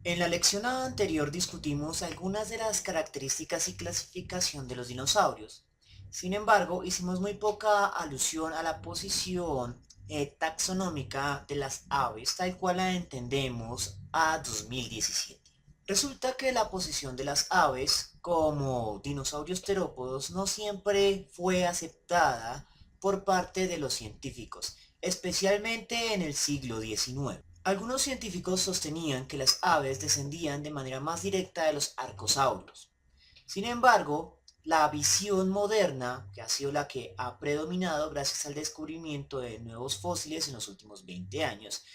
En la lección anterior discutimos algunas de las características y clasificación de los dinosaurios. Sin embargo, hicimos muy poca alusión a la posición taxonómica de las aves, tal cual la entendemos a 2017. Resulta que la posición de las aves como dinosaurios terópodos no siempre fue aceptada por parte de los científicos, especialmente en el siglo XIX. Algunos científicos sostenían que las aves descendían de manera más directa de los arcosaurios. Sin embargo, la visión moderna, que ha sido la que ha predominado gracias al descubrimiento de nuevos fósiles en los últimos 20 años,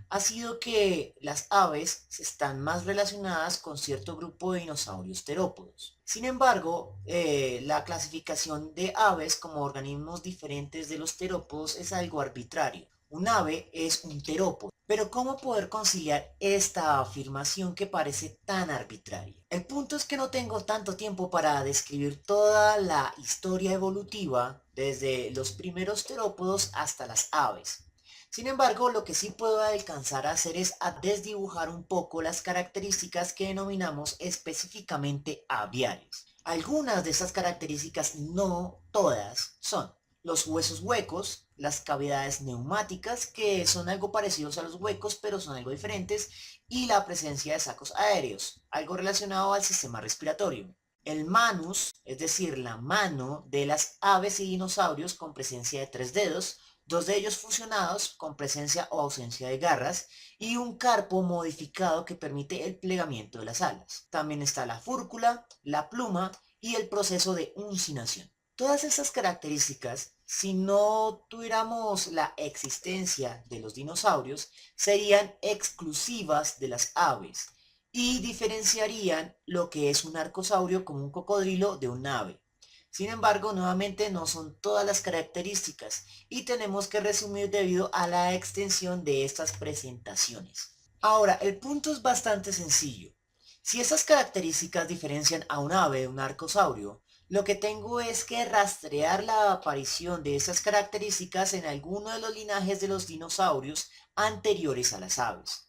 ha sido que las aves están más relacionadas con cierto grupo de dinosaurios terópodos. Sin embargo, la clasificación de aves como organismos diferentes de los terópodos es algo arbitrario. Un ave es un terópodo. Pero ¿cómo poder conciliar esta afirmación que parece tan arbitraria? El punto es que no tengo tanto tiempo para describir toda la historia evolutiva desde los primeros terópodos hasta las aves. Sin embargo, lo que sí puedo alcanzar a hacer es a desdibujar un poco las características que denominamos específicamente aviarios. Algunas de esas características, no todas, son los huesos huecos, las cavidades neumáticas, que son algo parecidos a los huecos, pero son algo diferentes, y la presencia de sacos aéreos, algo relacionado al sistema respiratorio. El manus, es decir, la mano de las aves y dinosaurios con presencia de 3 dedos, 2 de ellos fusionados con presencia o ausencia de garras, y un carpo modificado que permite el plegamiento de las alas. También está la fúrcula, la pluma y el proceso de uncinación. Todas estas características, si no tuviéramos la existencia de los dinosaurios, serían exclusivas de las aves y diferenciarían lo que es un arcosaurio como un cocodrilo de un ave. Sin embargo, nuevamente no son todas las características y tenemos que resumir debido a la extensión de estas presentaciones. Ahora, el punto es bastante sencillo. Si esas características diferencian a un ave de un arcosaurio, lo que tengo es que rastrear la aparición de esas características en alguno de los linajes de los dinosaurios anteriores a las aves.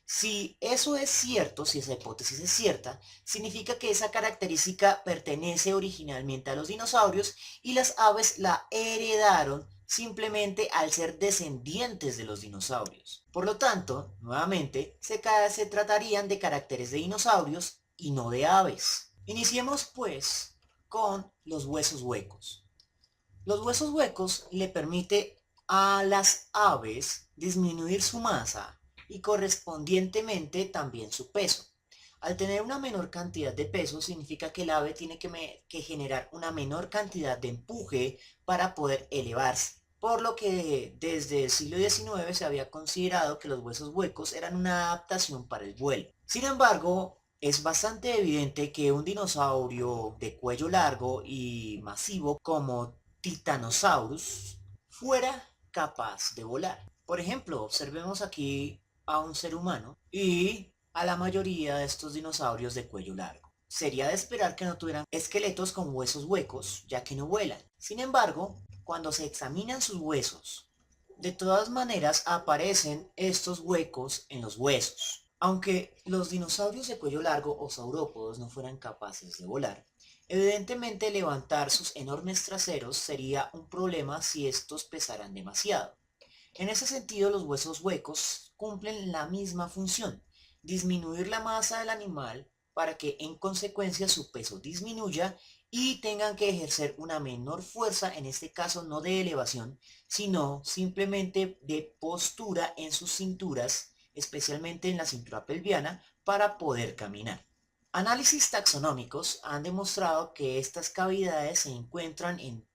Si eso es cierto, si esa hipótesis es cierta, significa que esa característica pertenece originalmente a los dinosaurios y las aves la heredaron simplemente al ser descendientes de los dinosaurios. Por lo tanto, nuevamente, se tratarían de caracteres de dinosaurios y no de aves. Iniciemos pues con los huesos huecos. Los huesos huecos le permite a las aves disminuir su masa y correspondientemente también su peso. Al tener una menor cantidad de peso significa que el ave tiene que generar una menor cantidad de empuje para poder elevarse. Por lo que desde el siglo XIX se había considerado que los huesos huecos eran una adaptación para el vuelo. Sin embargo, es bastante evidente que un dinosaurio de cuello largo y masivo como Titanosaurus fuera capaz de volar. Por ejemplo, observemos aquí a un ser humano y a la mayoría de estos dinosaurios de cuello largo. Sería de esperar que no tuvieran esqueletos con huesos huecos, ya que no vuelan. Sin embargo, cuando se examinan sus huesos, de todas maneras aparecen estos huecos en los huesos. Aunque los dinosaurios de cuello largo o saurópodos no fueran capaces de volar, evidentemente levantar sus enormes traseros sería un problema si estos pesaran demasiado. En ese sentido, los huesos huecos cumplen la misma función, disminuir la masa del animal para que en consecuencia su peso disminuya y tengan que ejercer una menor fuerza, en este caso no de elevación, sino simplemente de postura en sus cinturas, especialmente en la cintura pelviana, para poder caminar. Análisis taxonómicos han demostrado que estas cavidades se encuentran en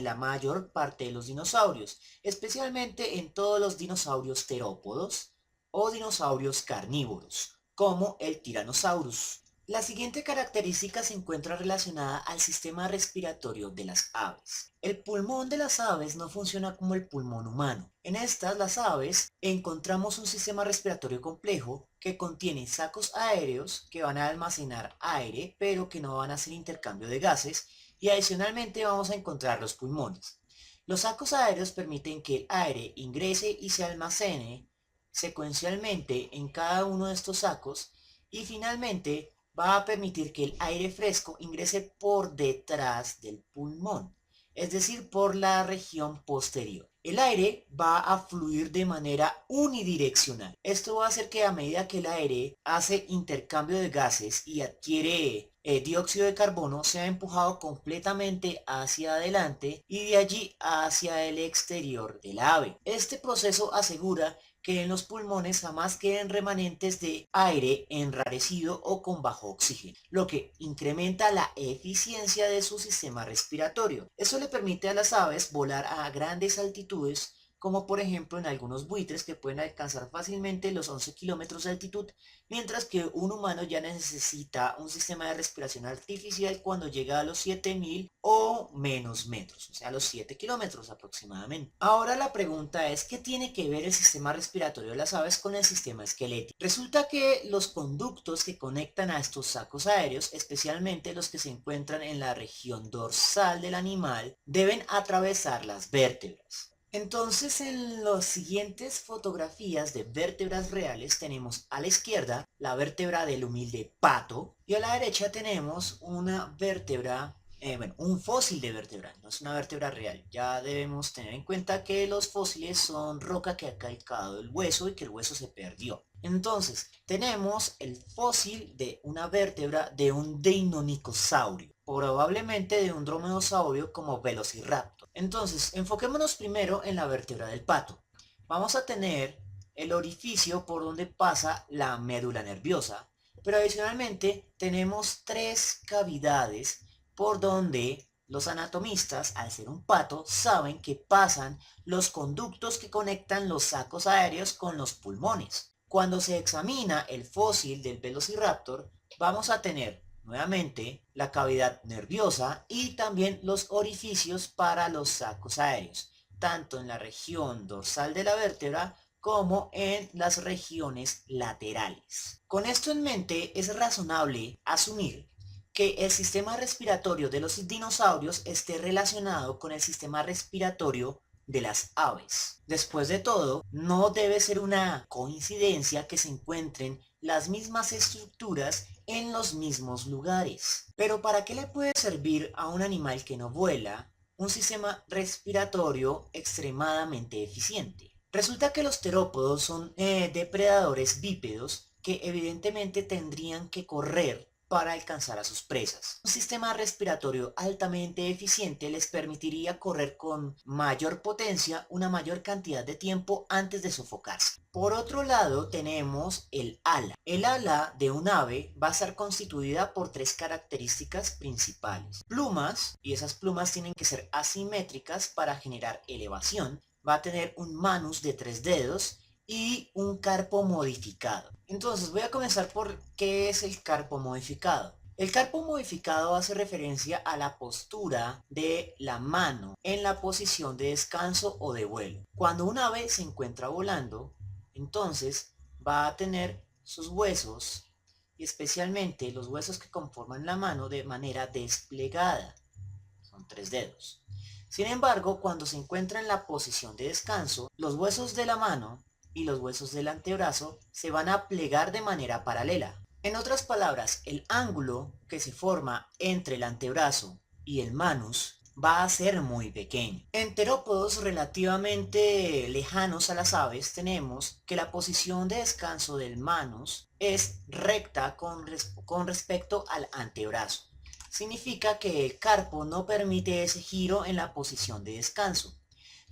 la mayor parte de los dinosaurios, especialmente en todos los dinosaurios terópodos o dinosaurios carnívoros, como el Tyrannosaurus. La siguiente característica se encuentra relacionada al sistema respiratorio de las aves. El pulmón de las aves no funciona como el pulmón humano. En estas, las aves, encontramos un sistema respiratorio complejo que contiene sacos aéreos que van a almacenar aire, pero que no van a hacer intercambio de gases, y adicionalmente vamos a encontrar los pulmones. Los sacos aéreos permiten que el aire ingrese y se almacene secuencialmente en cada uno de estos sacos Y finalmente va a permitir que el aire fresco ingrese por detrás del pulmón, es decir, por la región posterior. El aire va a fluir de manera unidireccional. Esto va a hacer que a medida que el aire hace intercambio de gases y adquiere dióxido de carbono, sea empujado completamente hacia adelante y de allí hacia el exterior del ave. Este proceso asegura que en los pulmones jamás queden remanentes de aire enrarecido o con bajo oxígeno, lo que incrementa la eficiencia de su sistema respiratorio. Eso le permite a las aves volar a grandes altitudes, como por ejemplo en algunos buitres que pueden alcanzar fácilmente los 11 kilómetros de altitud, mientras que un humano ya necesita un sistema de respiración artificial cuando llega a los 7000 o menos metros, o sea, a los 7 kilómetros aproximadamente. Ahora la pregunta es, ¿qué tiene que ver el sistema respiratorio de las aves con el sistema esquelético? Resulta que los conductos que conectan a estos sacos aéreos, especialmente los que se encuentran en la región dorsal del animal, deben atravesar las vértebras. Entonces en las siguientes fotografías de vértebras reales tenemos a la izquierda la vértebra del humilde pato y a la derecha tenemos una vértebra, un fósil de vértebra, no es una vértebra real. Ya debemos tener en cuenta que los fósiles son roca que ha calcado el hueso y que el hueso se perdió. Entonces tenemos el fósil de una vértebra de un deinonychosaurio, probablemente de un dromeosaurio como Velociraptor. Entonces, enfoquémonos primero en la vértebra del pato. Vamos a tener el orificio por donde pasa la médula nerviosa, pero adicionalmente tenemos 3 cavidades por donde los anatomistas, al ser un pato, saben que pasan los conductos que conectan los sacos aéreos con los pulmones. Cuando se examina el fósil del Velociraptor, vamos a tener nuevamente la cavidad nerviosa y también los orificios para los sacos aéreos, tanto en la región dorsal de la vértebra como en las regiones laterales. Con esto en mente, es razonable asumir que el sistema respiratorio de los dinosaurios esté relacionado con el sistema respiratorio de las aves. Después de todo, no debe ser una coincidencia que se encuentren las mismas estructuras en los mismos lugares. Pero ¿para qué le puede servir a un animal que no vuela un sistema respiratorio extremadamente eficiente? Resulta que los terópodos son depredadores bípedos que evidentemente tendrían que correr para alcanzar a sus presas. Un sistema respiratorio altamente eficiente les permitiría correr con mayor potencia una mayor cantidad de tiempo antes de sofocarse. Por otro lado tenemos el ala. El ala de un ave va a estar constituida por 3 características principales. Plumas, y esas plumas tienen que ser asimétricas para generar elevación. Va a tener un manus de 3 dedos y un carpo modificado. Entonces voy a comenzar por qué es el carpo modificado. El carpo modificado hace referencia a la postura de la mano en la posición de descanso o de vuelo. Cuando un ave se encuentra volando, entonces va a tener sus huesos y especialmente los huesos que conforman la mano de manera desplegada. Son 3 dedos. Sin embargo, cuando se encuentra en la posición de descanso, los huesos de la mano y los huesos del antebrazo se van a plegar de manera paralela. En otras palabras, el ángulo que se forma entre el antebrazo y el manus va a ser muy pequeño. En terópodos relativamente lejanos a las aves tenemos que la posición de descanso del manus es recta con respecto al antebrazo. Significa que el carpo no permite ese giro en la posición de descanso.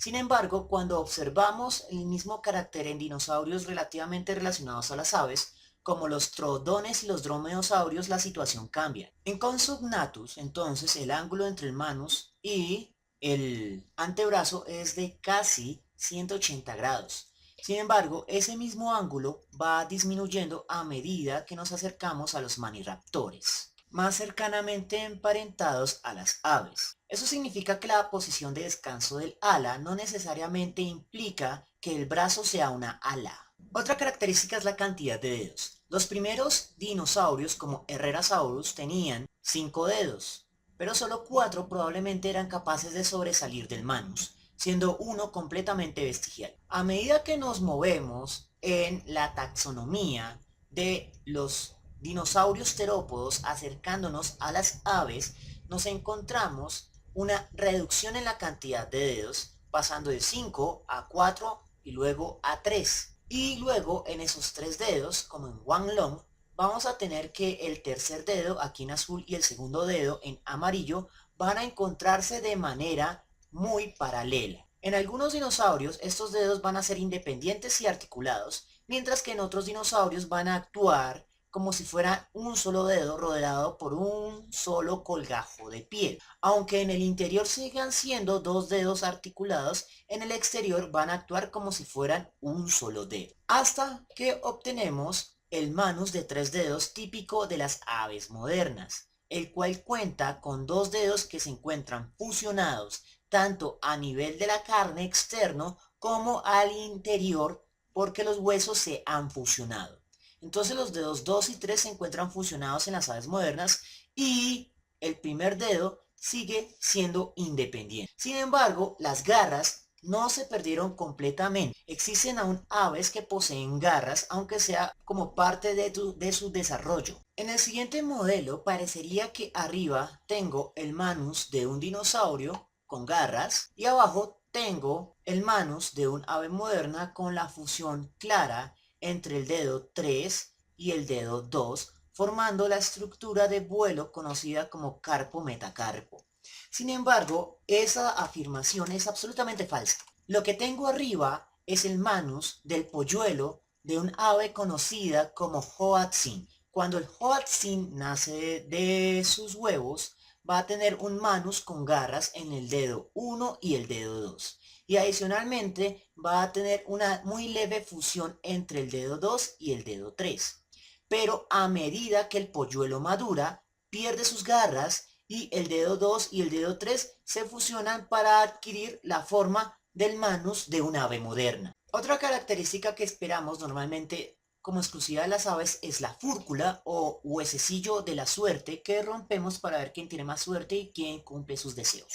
Sin embargo, cuando observamos el mismo carácter en dinosaurios relativamente relacionados a las aves, como los troodones y los dromeosaurios, la situación cambia. En Compsognathus, entonces, el ángulo entre el manus y el antebrazo es de casi 180 grados. Sin embargo, ese mismo ángulo va disminuyendo a medida que nos acercamos a los maniraptores, más cercanamente emparentados a las aves. Eso significa que la posición de descanso del ala no necesariamente implica que el brazo sea una ala. Otra característica es la cantidad de dedos. Los primeros dinosaurios como Herrerasaurus tenían 5 dedos, pero solo 4 probablemente eran capaces de sobresalir del manus, siendo uno completamente vestigial. A medida que nos movemos en la taxonomía de los dinosaurios terópodos acercándonos a las aves, nos encontramos una reducción en la cantidad de dedos, pasando de 5 a 4 y luego a 3. Y luego en esos 3 dedos, como en Wanglong, vamos a tener que el tercer dedo aquí en azul y el segundo dedo en amarillo van a encontrarse de manera muy paralela. En algunos dinosaurios estos dedos van a ser independientes y articulados, mientras que en otros dinosaurios van a actuar como si fuera un solo dedo rodeado por un solo colgajo de piel. Aunque en el interior sigan siendo 2 dedos articulados, en el exterior van a actuar como si fueran un solo dedo. Hasta que obtenemos el manus de 3 dedos típico de las aves modernas, el cual cuenta con 2 dedos que se encuentran fusionados tanto a nivel de la carne externo como al interior porque los huesos se han fusionado. Entonces los dedos 2 y 3 se encuentran fusionados en las aves modernas y el primer dedo sigue siendo independiente. Sin embargo, las garras no se perdieron completamente. Existen aún aves que poseen garras, aunque sea como parte de su desarrollo. En el siguiente modelo parecería que arriba tengo el manus de un dinosaurio con garras y abajo tengo el manus de un ave moderna con la fusión clara entre el dedo 3 y el dedo 2, formando la estructura de vuelo conocida como carpo-metacarpo. Sin embargo, esa afirmación es absolutamente falsa. Lo que tengo arriba es el manus del polluelo de un ave conocida como Hoatzin. Cuando el Hoatzin nace de sus huevos, va a tener un manus con garras en el dedo 1 y el dedo 2. Y adicionalmente va a tener una muy leve fusión entre el dedo 2 y el dedo 3. Pero a medida que el polluelo madura, pierde sus garras y el dedo 2 y el dedo 3 se fusionan para adquirir la forma del manus de un ave moderna. Otra característica que esperamos normalmente como exclusiva de las aves es la fúrcula o huesecillo de la suerte que rompemos para ver quién tiene más suerte y quién cumple sus deseos.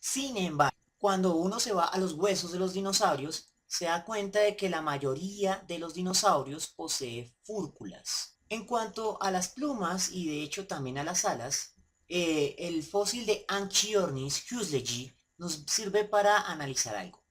Sin embargo, cuando uno se va a los huesos de los dinosaurios, se da cuenta de que la mayoría de los dinosaurios posee fúrculas. En cuanto a las plumas y de hecho también a las alas, el fósil de Anchiornis huxley nos sirve para analizar algo.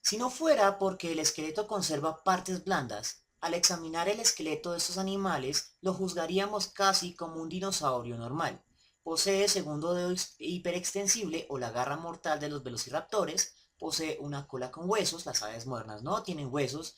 Si no fuera porque el esqueleto conserva partes blandas, al examinar el esqueleto de estos animales, lo juzgaríamos casi como un dinosaurio normal. Posee segundo dedo hiperextensible o la garra mortal de los velociraptores, posee una cola con huesos, las aves modernas no tienen huesos,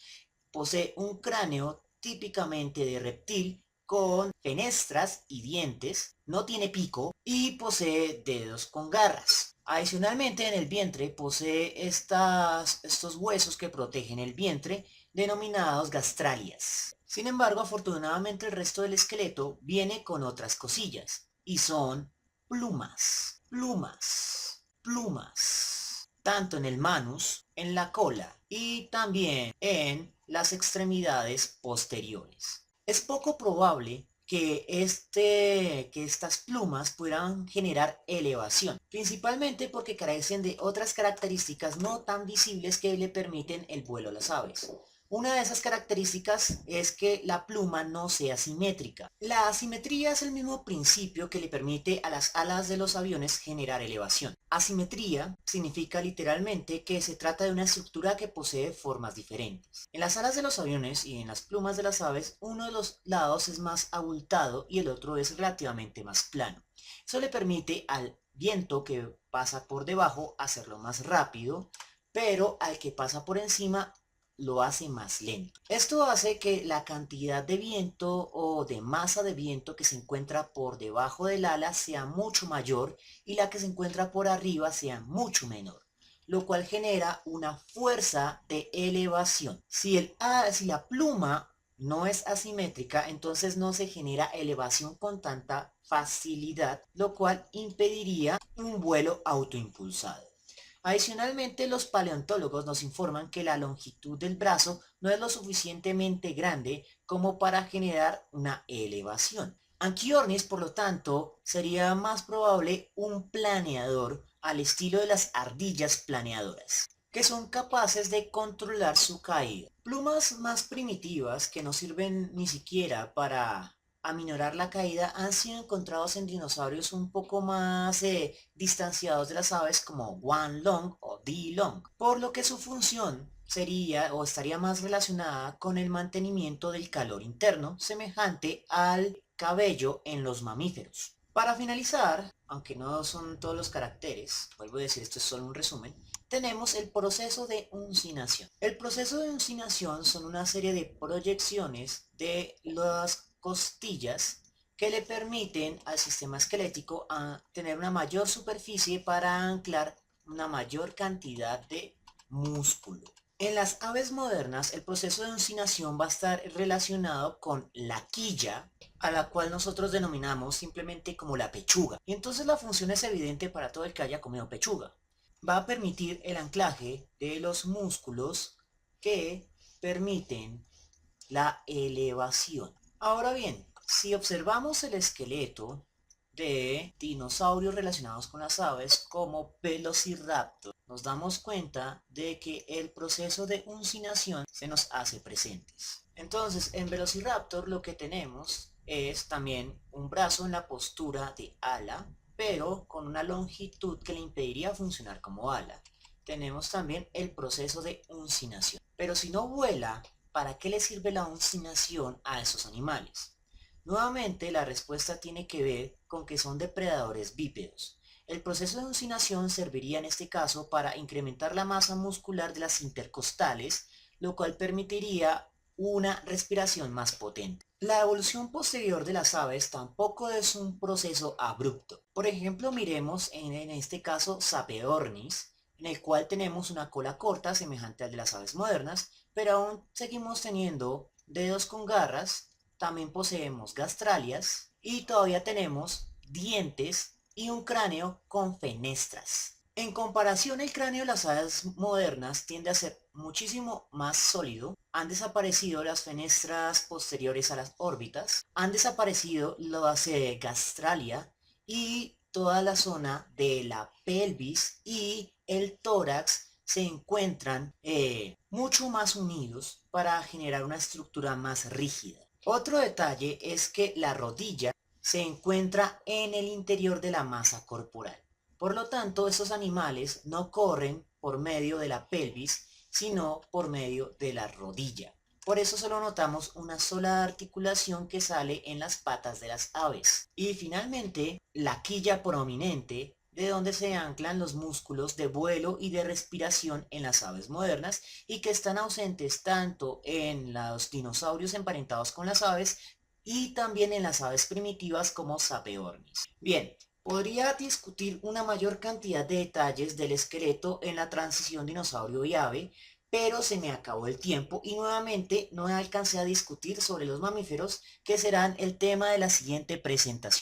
posee un cráneo típicamente de reptil con fenestras y dientes, no tiene pico y posee dedos con garras. Adicionalmente, en el vientre posee estos huesos que protegen el vientre, denominados gastralias. Sin embargo, afortunadamente el resto del esqueleto viene con otras cosillas, y son plumas, plumas, plumas, tanto en el manus, en la cola, y también en las extremidades posteriores. Es poco probable que estas plumas puedan generar elevación, principalmente porque carecen de otras características no tan visibles que le permiten el vuelo a las aves. Una de esas características es que la pluma no sea simétrica. La asimetría es el mismo principio que le permite a las alas de los aviones generar elevación. Asimetría significa literalmente que se trata de una estructura que posee formas diferentes. En las alas de los aviones y en las plumas de las aves, uno de los lados es más abultado y el otro es relativamente más plano. Eso le permite al viento que pasa por debajo hacerlo más rápido, pero al que pasa por encima lo hace más lento. Esto hace que la cantidad de viento o de masa de viento que se encuentra por debajo del ala sea mucho mayor y la que se encuentra por arriba sea mucho menor, lo cual genera una fuerza de elevación. Si la pluma no es asimétrica, entonces no se genera elevación con tanta facilidad, lo cual impediría un vuelo autoimpulsado. Adicionalmente, los paleontólogos nos informan que la longitud del brazo no es lo suficientemente grande como para generar una elevación. Anchiornis, por lo tanto, sería más probable un planeador al estilo de las ardillas planeadoras, que son capaces de controlar su caída. Plumas más primitivas que no sirven ni siquiera para aminorar la caída han sido encontrados en dinosaurios un poco más distanciados de las aves como Wan Long o Di Long, por lo que su función sería o estaría más relacionada con el mantenimiento del calor interno, semejante al cabello en los mamíferos. Para finalizar, aunque no son todos los caracteres, vuelvo a decir, esto es solo un resumen, tenemos el proceso de uncinación. El proceso de uncinación son una serie de proyecciones de las costillas que le permiten al sistema esquelético tener una mayor superficie para anclar una mayor cantidad de músculo. En las aves modernas, el proceso de uncinación va a estar relacionado con la quilla, a la cual nosotros denominamos simplemente como la pechuga. Y entonces la función es evidente para todo el que haya comido pechuga. Va a permitir el anclaje de los músculos que permiten la elevación. Ahora bien, si observamos el esqueleto de dinosaurios relacionados con las aves como Velociraptor, nos damos cuenta de que el proceso de uncinación se nos hace presentes. Entonces, en Velociraptor lo que tenemos es también un brazo en la postura de ala, pero con una longitud que le impediría funcionar como ala. Tenemos también el proceso de uncinación. Pero si no vuela, ¿para qué le sirve la uncinación a esos animales? Nuevamente, la respuesta tiene que ver con que son depredadores bípedos. El proceso de uncinación serviría en este caso para incrementar la masa muscular de las intercostales, lo cual permitiría una respiración más potente. La evolución posterior de las aves tampoco es un proceso abrupto. Por ejemplo, miremos en este caso Sapeornis, en el cual tenemos una cola corta semejante al de las aves modernas, pero aún seguimos teniendo dedos con garras, también poseemos gastralias y todavía tenemos dientes y un cráneo con fenestras. En comparación, el cráneo de las aves modernas tiende a ser muchísimo más sólido. Han desaparecido las fenestras posteriores a las órbitas, han desaparecido las gastralia y toda la zona de la pelvis y el tórax se encuentran mucho más unidos para generar una estructura más rígida. Otro detalle es que la rodilla se encuentra en el interior de la masa corporal. Por lo tanto, estos animales no corren por medio de la pelvis, sino por medio de la rodilla. Por eso solo notamos una sola articulación que sale en las patas de las aves. Y finalmente, la quilla prominente, de donde se anclan los músculos de vuelo y de respiración en las aves modernas y que están ausentes tanto en los dinosaurios emparentados con las aves y también en las aves primitivas como Sapeornis. Bien, podría discutir una mayor cantidad de detalles del esqueleto en la transición dinosaurio y ave, pero se me acabó el tiempo y nuevamente no alcancé a discutir sobre los mamíferos, que serán el tema de la siguiente presentación.